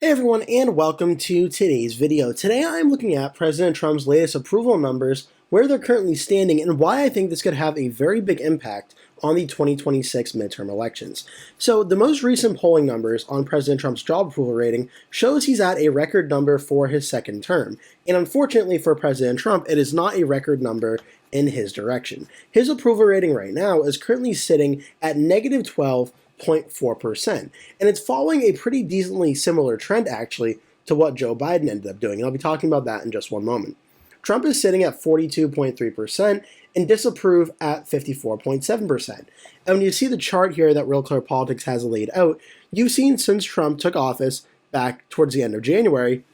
Hey everyone, and welcome to today's video. Today I'm looking at President Trump's latest approval numbers, where they're currently standing, and why I think this could have a very big impact on the 2026 midterm elections. So the most recent polling numbers on President Trump's job approval rating shows he's at a record number for his second term. And unfortunately for President Trump, it is not a record number in his direction. His approval rating right now is currently sitting at negative 12.4%. And it's following a pretty decently similar trend, actually, to what Joe Biden ended up doing. And I'll be talking about that in just one moment. Trump is sitting at 42.3% and disapprove at 54.7%. And when you see the chart here that Real Clear Politics has laid out, you've seen since Trump took office back towards the end of January,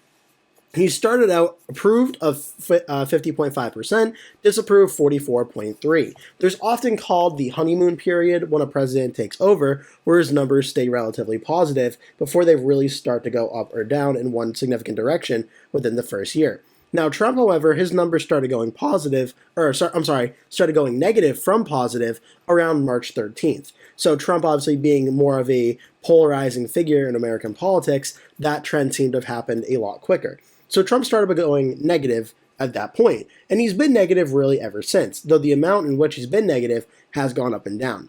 he started out approved of 50.5%, disapproved 44.3%. There's often called the honeymoon period when a president takes over, where his numbers stay relatively positive before they really start to go up or down in one significant direction within the first year. Now, Trump, however, his numbers started going started going negative from positive around March 13th. So Trump obviously being more of a polarizing figure in American politics, that trend seemed to have happened a lot quicker. So Trump started going negative at that point, and he's been negative really ever since, though the amount in which he's been negative has gone up and down.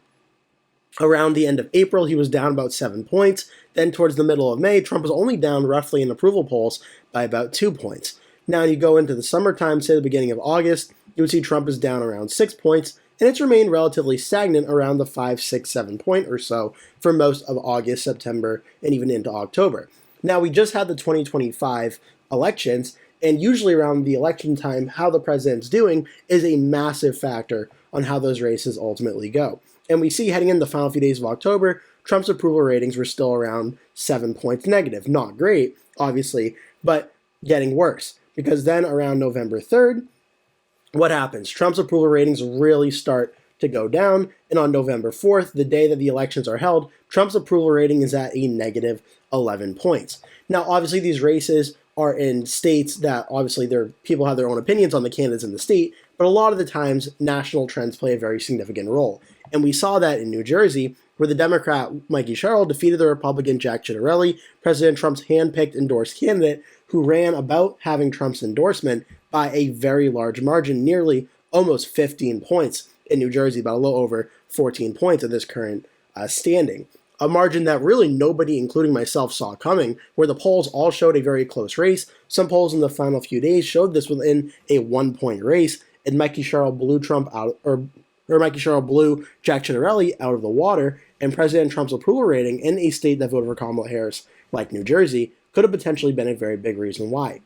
Around the end of April, he was down about 7 points. Then towards the middle of May, Trump was only down roughly in approval polls by about 2 points. Now you go into the summertime, say the beginning of August, you would see Trump is down around 6 points, and it's remained relatively stagnant around the 5, 6, 7 point or so for most of August, September, and even into October. Now we just had the 2025 elections, and usually around the election time, how the president's doing is a massive factor on how those races ultimately go. And we see heading into the final few days of October, Trump's approval ratings were still around 7 points negative. Not great, obviously, but getting worse. Because then around November 3rd, what happens? Trump's approval ratings really start to go down, and on November 4th, the day that the elections are held, Trump's approval rating is at a negative 11 points. Now, obviously, these races are in states that obviously people have their own opinions on the candidates in the state, but a lot of the times national trends play a very significant role. And we saw that in New Jersey, where the Democrat Mikey Sherrill defeated the Republican Jack Ciattarelli, President Trump's hand-picked endorsed candidate, who ran about having Trump's endorsement by a very large margin, nearly almost 15 points in New Jersey, about a little over 14 points at this current standing. A margin that really nobody, including myself, saw coming, where the polls all showed a very close race. Some polls in the final few days showed this within a 1-point race, and Mikey Sherrill blew Mikey Sherrill blew Jack Ciattarelli out of the water, and President Trump's approval rating in a state that voted for Kamala Harris, like New Jersey, could have potentially been a very big reason why.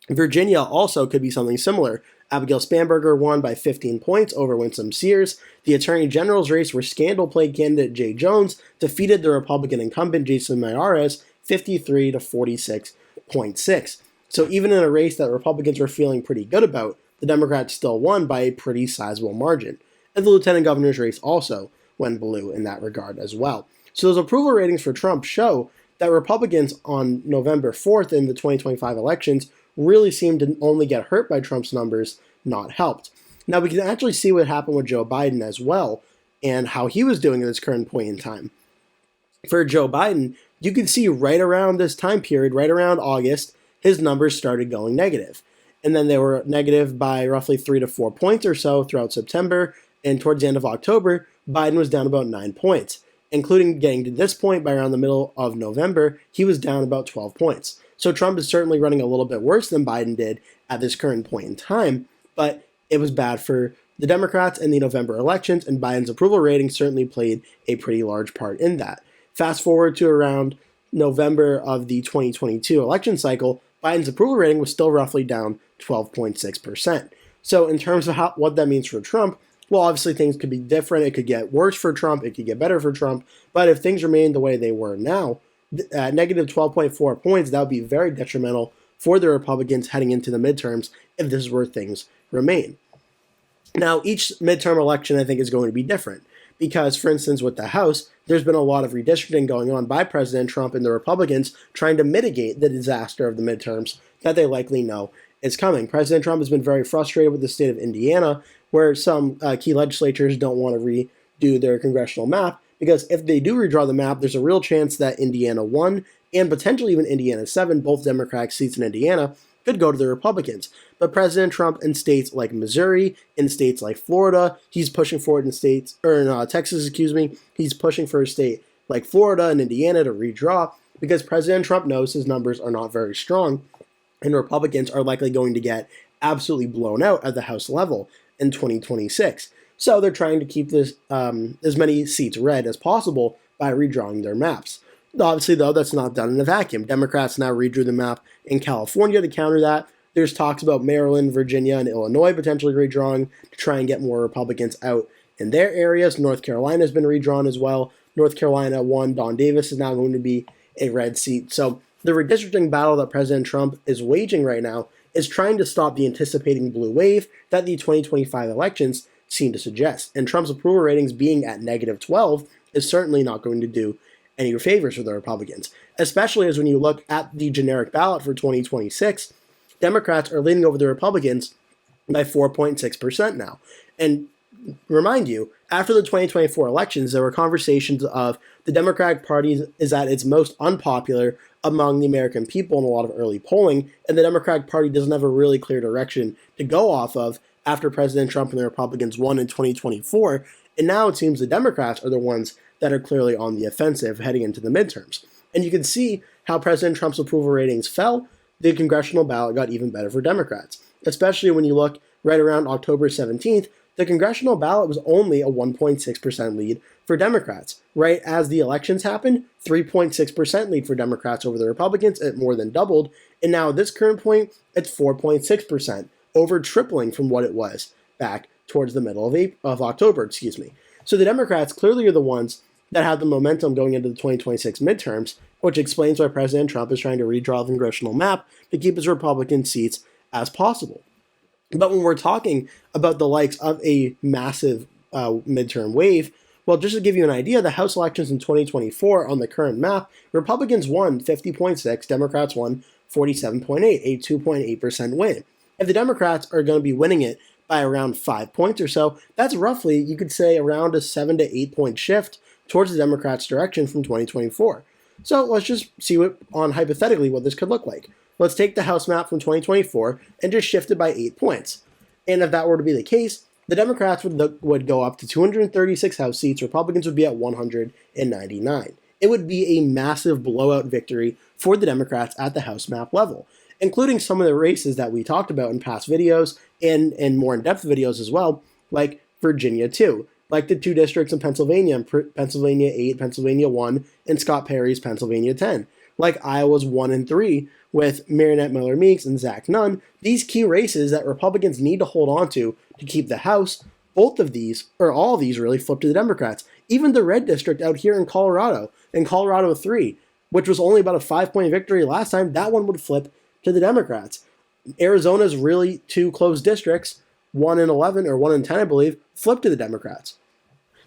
Virginia also could be something similar. Abigail Spanberger won by 15 points over Winsome Sears. The Attorney General's race, where scandal-plagued candidate Jay Jones defeated the Republican incumbent Jason Miyares 53 to 46.6. So even in a race that Republicans were feeling pretty good about, the Democrats still won by a pretty sizable margin. And the Lieutenant Governor's race also went blue in that regard as well. So those approval ratings for Trump show that Republicans on November 4th in the 2025 elections really seemed to only get hurt by Trump's numbers, not helped. Now we can actually see what happened with Joe Biden as well, and how he was doing at this current point in time. For Joe Biden, you can see right around this time period, right around August, his numbers started going negative. And then they were negative by roughly 3 to 4 points or so throughout September, and towards the end of October, Biden was down about 9 points. Including getting to this point by around the middle of November, he was down about 12 points. So Trump is certainly running a little bit worse than Biden did at this current point in time, but it was bad for the Democrats in the November elections, and Biden's approval rating certainly played a pretty large part in that. Fast forward to around November of the 2022 election cycle, Biden's approval rating was still roughly down 12.6%. So in terms of what that means for Trump, well, obviously things could be different. It could get worse for Trump. It could get better for Trump. But if things remain the way they were now, at negative 12.4 points, that would be very detrimental for the Republicans heading into the midterms if this is where things remain. Now, each midterm election, I think, is going to be different. Because, for instance, with the House, there's been a lot of redistricting going on by President Trump and the Republicans trying to mitigate the disaster of the midterms that they likely know is coming. President Trump has been very frustrated with the state of Indiana, where some key legislatures don't want to redo their congressional map, because if they do redraw the map, there's a real chance that Indiana 1 and potentially even Indiana 7, both Democratic seats in Indiana, could go to the Republicans. But President Trump in states like Missouri, in states like Florida, he's pushing for it in states, or in Texas, he's pushing for a state like Florida and Indiana to redraw because President Trump knows his numbers are not very strong and Republicans are likely going to get absolutely blown out at the House level in 2026. So they're trying to keep this as many seats red as possible by redrawing their maps. Obviously, though, that's not done in a vacuum. Democrats now redrew the map in California to counter that. There's talks about Maryland, Virginia, and Illinois potentially redrawing to try and get more Republicans out in their areas. North Carolina has been redrawn as well. North Carolina won. Don Davis is now going to be a red seat. So the redistricting battle that President Trump is waging right now is trying to stop the anticipating blue wave that the 2025 elections seem to suggest. And Trump's approval ratings being at -12 is certainly not going to do any favors for the Republicans, especially as when you look at the generic ballot for 2026, Democrats are leading over the Republicans by 4.6% now. And remind you, after the 2024 elections, there were conversations of the Democratic Party is at its most unpopular among the American people in a lot of early polling, and the Democratic Party doesn't have a really clear direction to go off of after President Trump and the Republicans won in 2024, and now it seems the Democrats are the ones that are clearly on the offensive heading into the midterms. And you can see how President Trump's approval ratings fell. The congressional ballot got even better for Democrats, especially when you look right around October 17th, the congressional ballot was only a 1.6% lead for Democrats. Right as the elections happened, 3.6% lead for Democrats over the Republicans. It more than doubled. And now at this current point, it's 4.6%, over tripling from what it was back towards the middle of October. So the Democrats clearly are the ones that have the momentum going into the 2026 midterms, which explains why President Trump is trying to redraw the congressional map to keep his Republican seats as possible. But when we're talking about the likes of a massive midterm wave, well, just to give you an idea, the House elections in 2024 on the current map, Republicans won 50.6, Democrats won 47.8, a 2.8% win. If the Democrats are going to be winning it by around 5 points or so, that's roughly, you could say, around a 7 to 8 point shift towards the Democrats' direction from 2024. So let's just see hypothetically what this could look like. Let's take the House map from 2024 and just shift it by 8 points. And if that were to be the case, the Democrats would go up to 236 House seats, Republicans would be at 199. It would be a massive blowout victory for the Democrats at the House map level, including some of the races that we talked about in past videos and more in-depth videos as well, like Virginia 2, like the 2 districts in Pennsylvania, Pennsylvania 8, Pennsylvania 1, and Scott Perry's Pennsylvania 10, like Iowa's 1 and 3 with Marinette Miller-Meeks and Zach Nunn. These key races that Republicans need to hold on to keep the House, both of these, or all of these really, flip to the Democrats. Even the red district out here in Colorado 3, which was only about a 5-point victory last time, that one would flip to the Democrats. Arizona's really 2 close districts, 1 and 11, or 1 and 10, I believe, flip to the Democrats.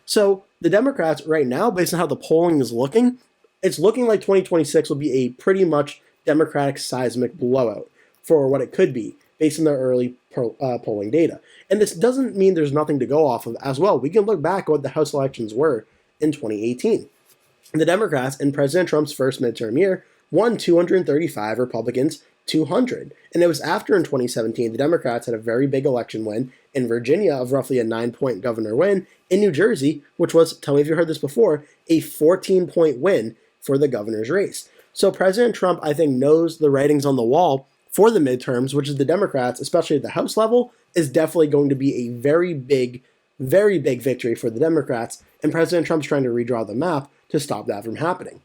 So the Democrats right now, based on how the polling is looking, it's looking like 2026 will be a pretty much Democratic seismic blowout for what it could be based on their early polling data. And this doesn't mean there's nothing to go off of as well. We can look back at what the House elections were in 2018. The Democrats in President Trump's first midterm year won 235, Republicans 200. And it was after in 2017 the Democrats had a very big election win in Virginia of roughly a 9-point governor win, in New Jersey, which was, tell me if you heard this before, a 14-point win for the governor's race. So President Trump, I think, knows the writings on the wall for the midterms, which is the Democrats, especially at the House level, is definitely going to be a very big victory for the Democrats, and President Trump's trying to redraw the map to stop that from happening.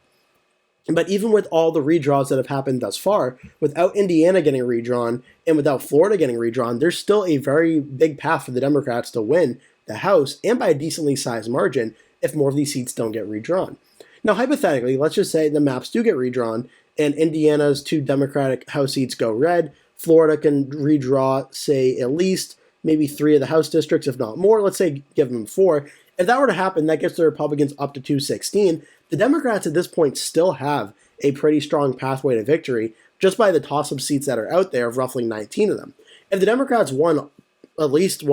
But even with all the redraws that have happened thus far, without Indiana getting redrawn and without Florida getting redrawn, there's still a very big path for the Democrats to win the House, and by a decently sized margin, if more of these seats don't get redrawn. Now, hypothetically, let's just say the maps do get redrawn, and Indiana's 2 Democratic House seats go red. Florida can redraw, say, at least maybe 3 of the House districts, if not more. Let's say give them 4. If that were to happen, that gets the Republicans up to 216. The Democrats at this point still have a pretty strong pathway to victory just by the toss-up seats that are out there of roughly 19 of them. If the Democrats won at least,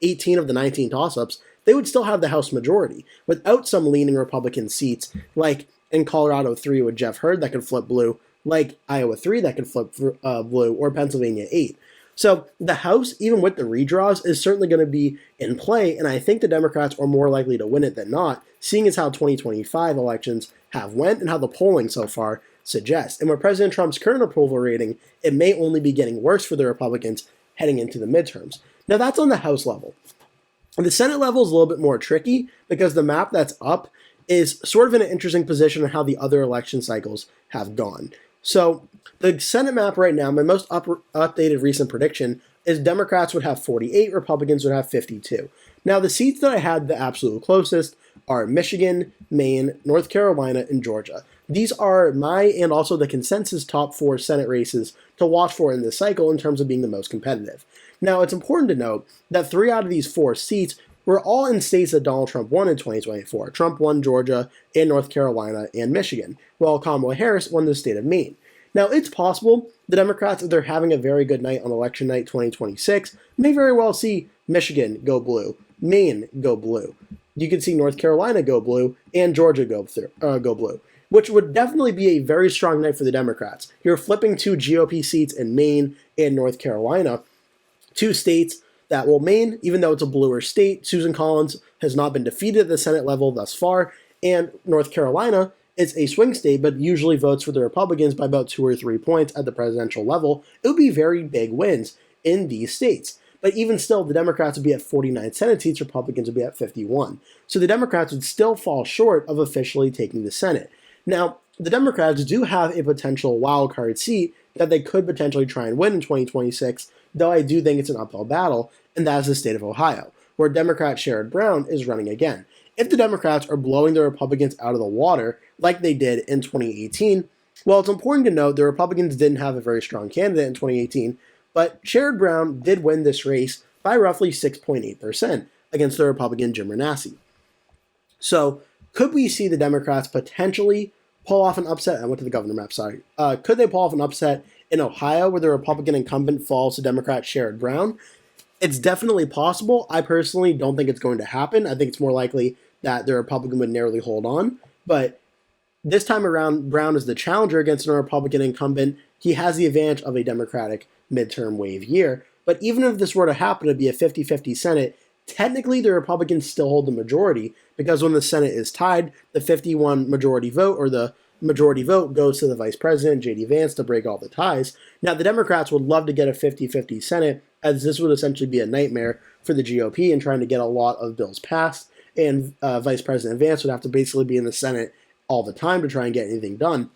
18 of the 19 toss-ups, they would still have the House majority without some leaning Republican seats like in Colorado 3 with Jeff Hurd that could flip blue, like Iowa 3 that could flip blue, or Pennsylvania 8. So the House, even with the redraws, is certainly going to be in play, and I think the Democrats are more likely to win it than not, seeing as how 2025 elections have went and how the polling so far suggests. And with President Trump's current approval rating, it may only be getting worse for the Republicans heading into the midterms. Now that's on the House level. The Senate level is a little bit more tricky because the map that's up is sort of in an interesting position on how the other election cycles have gone. So the Senate map right now, my most updated recent prediction is Democrats would have 48, Republicans would have 52. Now the seats that I had the absolute closest are Michigan, Maine, North Carolina, and Georgia. These are my and also the consensus top 4 Senate races to watch for in this cycle in terms of being the most competitive. Now it's important to note that 3 out of these 4 seats were all in states that Donald Trump won in 2024. Trump won Georgia and North Carolina and Michigan, while Kamala Harris won the state of Maine. Now, it's possible the Democrats, if they're having a very good night on election night 2026, may very well see Michigan go blue, Maine go blue. You could see North Carolina go blue and Georgia go blue, which would definitely be a very strong night for the Democrats. You're flipping 2 GOP seats in Maine and North Carolina, 2 states that, well, Maine, even though it's a bluer state, Susan Collins has not been defeated at the Senate level thus far, and North Carolina is a swing state, but usually votes for the Republicans by about 2 or 3 points at the presidential level. It would be very big wins in these states. But even still, the Democrats would be at 49 Senate seats, Republicans would be at 51. So the Democrats would still fall short of officially taking the Senate. Now, the Democrats do have a potential wild card seat that they could potentially try and win in 2026, though I do think it's an uphill battle, and that is the state of Ohio, where Democrat Sherrod Brown is running again. If the Democrats are blowing the Republicans out of the water, like they did in 2018, well, it's important to note the Republicans didn't have a very strong candidate in 2018, but Sherrod Brown did win this race by roughly 6.8% against the Republican Jim Renacci. So, could we see the Democrats potentially pull off an upset? I went to the governor map, sorry. Could they pull off an upset in Ohio where the Republican incumbent falls to Democrat Sherrod Brown? It's definitely possible. I personally don't think it's going to happen. I think it's more likely that the Republican would narrowly hold on. But this time around, Brown is the challenger against a Republican incumbent. He has the advantage of a Democratic midterm wave year. But even if this were to happen to be a 50-50 Senate, technically the Republicans still hold the majority, because when the Senate is tied, the 51 majority vote, or the majority vote, goes to the Vice President, J.D. Vance, to break all the ties. Now, the Democrats would love to get a 50-50 Senate, as this would essentially be a nightmare for the GOP in trying to get a lot of bills passed, and Vice President Vance would have to basically be in the Senate all the time to try and get anything done.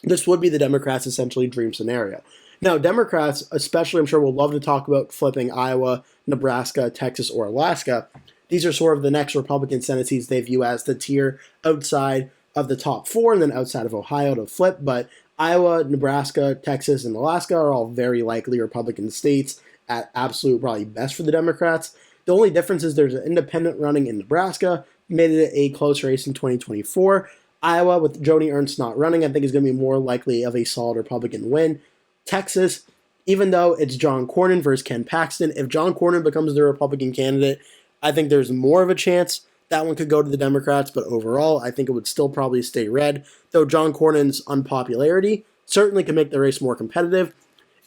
This would be the Democrats' essentially dream scenario. Now, Democrats, especially, I'm sure, will love to talk about flipping Iowa, Nebraska, Texas, or Alaska. These are sort of the next Republican Senate seats they view as the tier outside of the top 4 and then outside of Ohio to flip. But Iowa, Nebraska, Texas, and Alaska are all very likely Republican states at absolute probably best for the Democrats. The only difference is there's an independent running in Nebraska, made it a close race in 2024. Iowa, with Joni Ernst not running, I think is going to be more likely of a solid Republican win. Texas, even though it's John Cornyn versus Ken Paxton, if John Cornyn becomes the Republican candidate, I think there's more of a chance that one could go to the Democrats, but overall, I think it would still probably stay red, though John Cornyn's unpopularity certainly can make the race more competitive.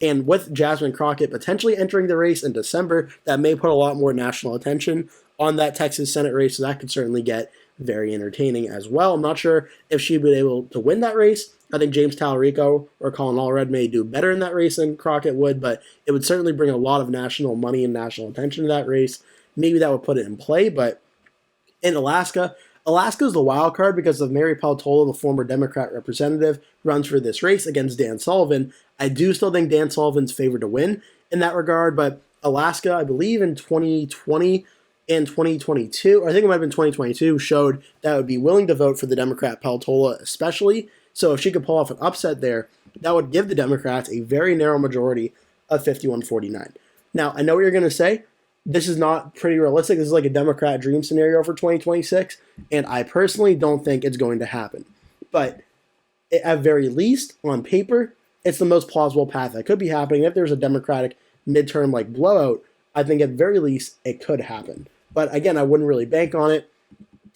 And with Jasmine Crockett potentially entering the race in December, that may put a lot more national attention on that Texas Senate race, so that could certainly get very entertaining as well. I'm not sure if she'd be able to win that race. I think James Talarico or Colin Allred may do better in that race than Crockett would, but it would certainly bring a lot of national money and national attention to that race. Maybe that would put it in play, but in Alaska is the wild card because of Mary Peltola, the former Democrat representative, runs for this race against Dan Sullivan. I do still think Dan Sullivan's favored to win in that regard, but Alaska, I believe in 2020 and 2022, or I think it might have been 2022, showed that would be willing to vote for the Democrat Peltola especially. So if she could pull off an upset there, that would give the Democrats a very narrow majority of 51-49. Now, I know what you're going to say. This is not pretty realistic. This is like a Democrat dream scenario for 2026, and I personally don't think it's going to happen. But at very least, on paper, it's the most plausible path that could be happening. If there's a Democratic midterm like blowout, I think at very least it could happen. But again, I wouldn't really bank on it.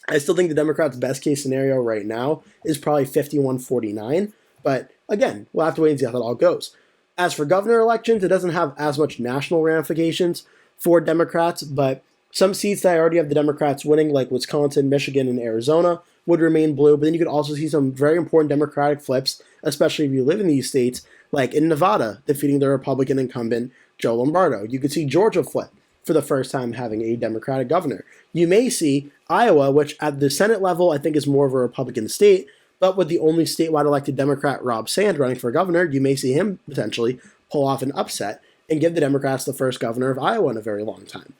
I still think the Democrats' best case scenario right now is probably 51-49. But again, we'll have to wait and see how that all goes. As for governor elections, it doesn't have as much national ramifications for Democrats, but some seats that I already have the Democrats winning, like Wisconsin, Michigan, and Arizona, would remain blue. But then you could also see some very important Democratic flips, especially if you live in these states, like in Nevada, defeating the Republican incumbent Joe Lombardo. You could see Georgia flip for the first time having a Democratic governor. You may see Iowa, which at the Senate level I think is more of a Republican state, but with the only statewide elected Democrat Rob Sand running for governor, you may see him potentially pull off an upset and give the Democrats the first governor of Iowa in a very long time.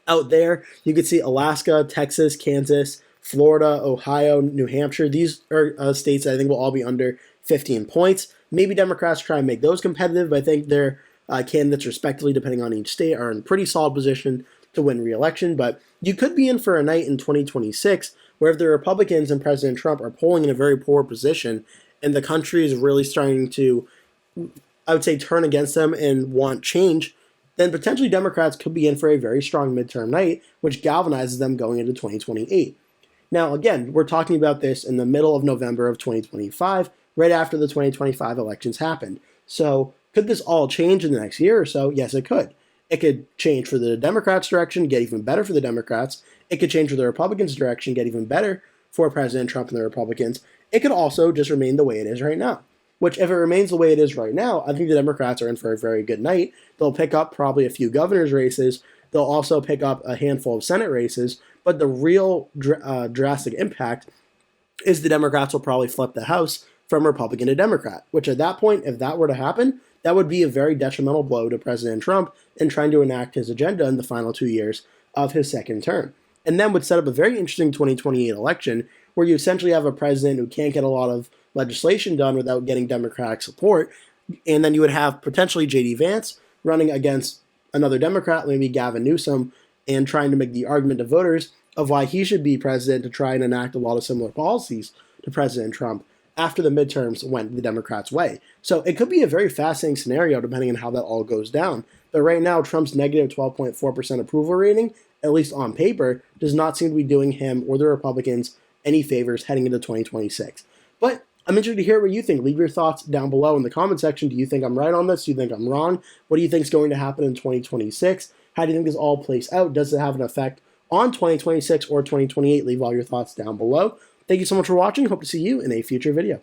Out there, you could see Alaska, Texas, Kansas, Florida, Ohio, New Hampshire. These are states that I think will all be under 15 points. Maybe Democrats try and make those competitive, but I think their candidates, respectively, depending on each state, are in pretty solid position to win re-election. But you could be in for a night in 2026 where if the Republicans and President Trump are polling in a very poor position and the country is really starting to, I would say, turn against them and want change, then potentially Democrats could be in for a very strong midterm night, which galvanizes them going into 2028. Now, again, we're talking about this in the middle of November of 2025, right after the 2025 elections happened. So could this all change in the next year or so? Yes, it could. It could change for the Democrats' direction, get even better for the Democrats. It could change for the Republicans' direction, get even better for President Trump and the Republicans. It could also just remain the way it is right now, which if it remains the way it is right now, I think the Democrats are in for a very good night. They'll pick up probably a few governor's races. They'll also pick up a handful of Senate races. But the real drastic impact is the Democrats will probably flip the House from Republican to Democrat, which at that point, if that were to happen, that would be a very detrimental blow to President Trump in trying to enact his agenda in the final 2 years of his second term. And then would set up a very interesting 2028 election where you essentially have a president who can't get a lot of legislation done without getting Democratic support. And then you would have potentially J.D. Vance running against another Democrat, maybe Gavin Newsom, and trying to make the argument to voters of why he should be president to try and enact a lot of similar policies to President Trump after the midterms went the Democrats' way. So it could be a very fascinating scenario depending on how that all goes down. But right now, Trump's negative 12.4% approval rating, at least on paper, does not seem to be doing him or the Republicans any favors heading into 2026. But I'm interested to hear what you think. Leave your thoughts down below in the comment section. Do you think I'm right on this? Do you think I'm wrong? What do you think is going to happen in 2026? How do you think this all plays out? Does it have an effect on 2026 or 2028? Leave all your thoughts down below. Thank you so much for watching. Hope to see you in a future video.